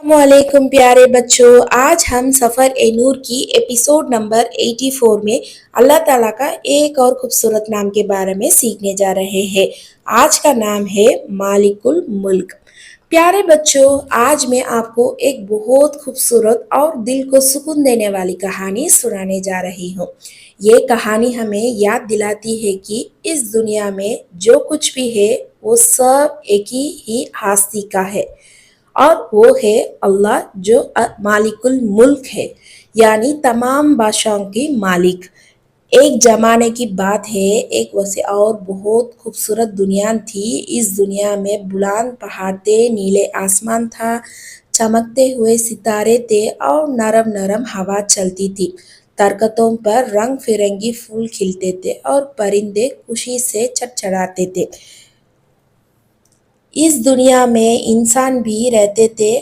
वालेकुम प्यारे बच्चों। आज हम सफ़र ए नूर की एपिसोड नंबर 84 में अल्लाह ताला का एक और खूबसूरत नाम के बारे में सीखने जा रहे हैं। आज का नाम है मालिकुल मुल्क। प्यारे बच्चों, आज मैं आपको एक बहुत खूबसूरत और दिल को सुकून देने वाली कहानी सुनाने जा रही हूँ। ये कहानी हमें याद दिलाती है कि इस दुनिया में जो कुछ भी है वो सब एक ही हस्ती का है और वो है अल्लाह जो मालिकुल मुल्क है, यानी तमाम बादशाहों की मालिक। एक जमाने की बात है, एक वैसे और बहुत खूबसूरत दुनिया थी। इस दुनिया में बुलंद पहाड़ थे, नीले आसमान था, चमकते हुए सितारे थे और नरम नरम हवा चलती थी। दरख्तों पर रंग फिरंगी फूल खिलते थे और परिंदे खुशी से चटचड़ाते थे। इस दुनिया में इंसान भी रहते थे।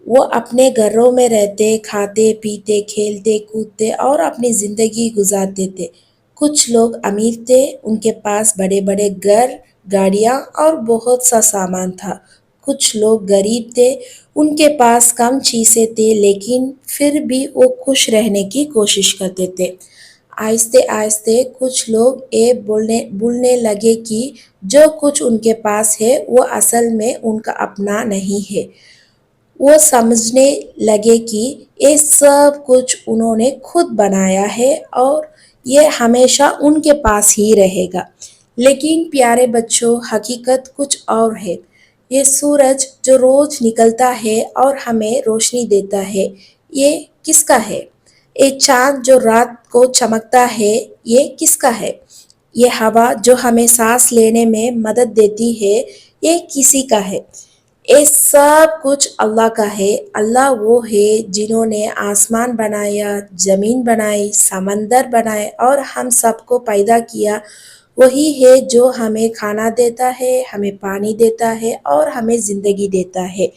वो अपने घरों में रहते, खाते पीते, खेलते कूदते और अपनी ज़िंदगी गुजारते थे। कुछ लोग अमीर थे, उनके पास बड़े बड़े घर, गाड़ियाँ और बहुत सा सामान था। कुछ लोग गरीब थे, उनके पास कम चीज़ें थे, लेकिन फिर भी वो खुश रहने की कोशिश करते थे। आहिस्ते आहिस्ते कुछ लोग ये बोलने लगे कि जो कुछ उनके पास है वो असल में उनका अपना नहीं है। वो समझने लगे कि ये सब कुछ उन्होंने खुद बनाया है और ये हमेशा उनके पास ही रहेगा। लेकिन प्यारे बच्चों, हकीकत कुछ और है। ये सूरज जो रोज निकलता है और हमें रोशनी देता है, ये किसका है? ये चाँद जो रात को चमकता है, ये किसका है? ये हवा जो हमें सांस लेने में मदद देती है, ये किसी का है? ये सब कुछ अल्लाह का है। अल्लाह वो है जिन्होंने आसमान बनाया, ज़मीन बनाई, समंदर बनाए और हम सबको पैदा किया। वही है जो हमें खाना देता है, हमें पानी देता है और हमें ज़िंदगी देता है।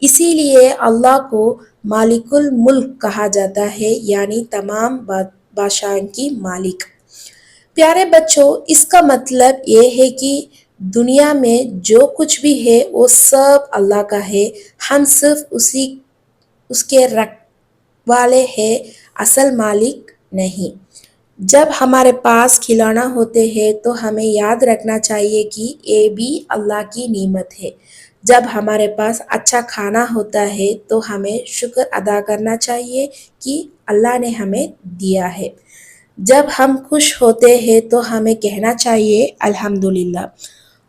इसीलिए अल्लाह को मालिकुल मुल्क कहा जाता है, यानी तमाम बादशाहों की मालिक। प्यारे बच्चों, इसका मतलब ये है कि दुनिया में जो कुछ भी है वो सब अल्लाह का है। हम सिर्फ उसके रखवाले हैं, असल मालिक नहीं। जब हमारे पास खिलौना होते हैं तो हमें याद रखना चाहिए कि ये भी अल्लाह की नेमत है। जब हमारे पास अच्छा खाना होता है तो हमें शुक्र अदा करना चाहिए कि अल्लाह ने हमें दिया है। जब हम खुश होते हैं तो हमें कहना चाहिए अल्हम्दुलिल्लाह।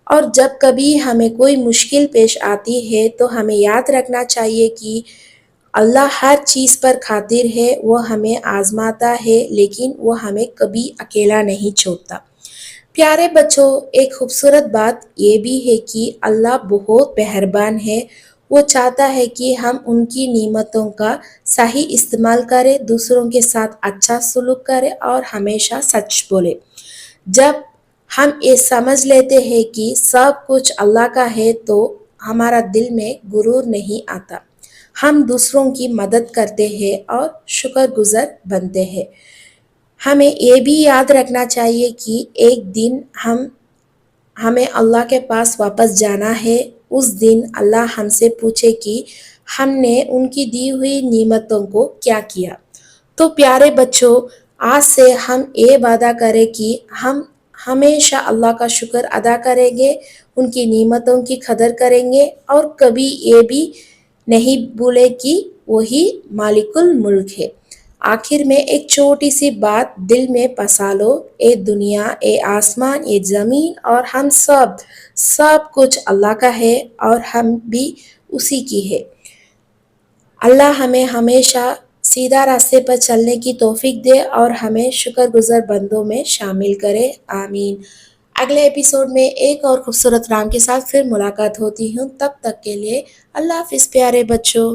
और जब कभी हमें कोई मुश्किल पेश आती है तो हमें याद रखना चाहिए कि अल्लाह हर चीज़ पर खातिर है। वो हमें आजमाता है, लेकिन वो हमें कभी अकेला नहीं छोड़ता। प्यारे बच्चों, एक खूबसूरत बात ये भी है कि अल्लाह बहुत मेहरबान है। वो चाहता है कि हम उनकी नेमतों का सही इस्तेमाल करें, दूसरों के साथ अच्छा सलूक करें और हमेशा सच बोले। जब हम ये समझ लेते हैं कि सब कुछ अल्लाह का है तो हमारा दिल में गुरूर नहीं आता। हम दूसरों की मदद करते हैं और शुक्रगुज़ार बनते हैं। हमें ये भी याद रखना चाहिए कि एक दिन हमें अल्लाह के पास वापस जाना है। उस दिन अल्लाह हमसे पूछे कि हमने उनकी दी हुई नेमतों को क्या किया। तो प्यारे बच्चों, आज से हम ये वादा करें कि हम हमेशा अल्लाह का शुक्र अदा करेंगे, उनकी नेमतों की कदर करेंगे और कभी ये भी नहीं भूले कि वही मालिकुल मुल्क है। आखिर में एक छोटी सी बात दिल में बसा लो, ये दुनिया, ये आसमान, ये ज़मीन और हम सब कुछ अल्लाह का है और हम भी उसी की है। अल्लाह हमें हमेशा सीधा रास्ते पर चलने की तौफीक दे और हमें शुक्रगुज़ार बंदों में शामिल करे। आमीन। अगले एपिसोड में एक और खूबसूरत नाम के साथ फिर मुलाकात होती हूँ। तब तक के लिए अल्लाह हाफ़िज़ प्यारे बच्चों।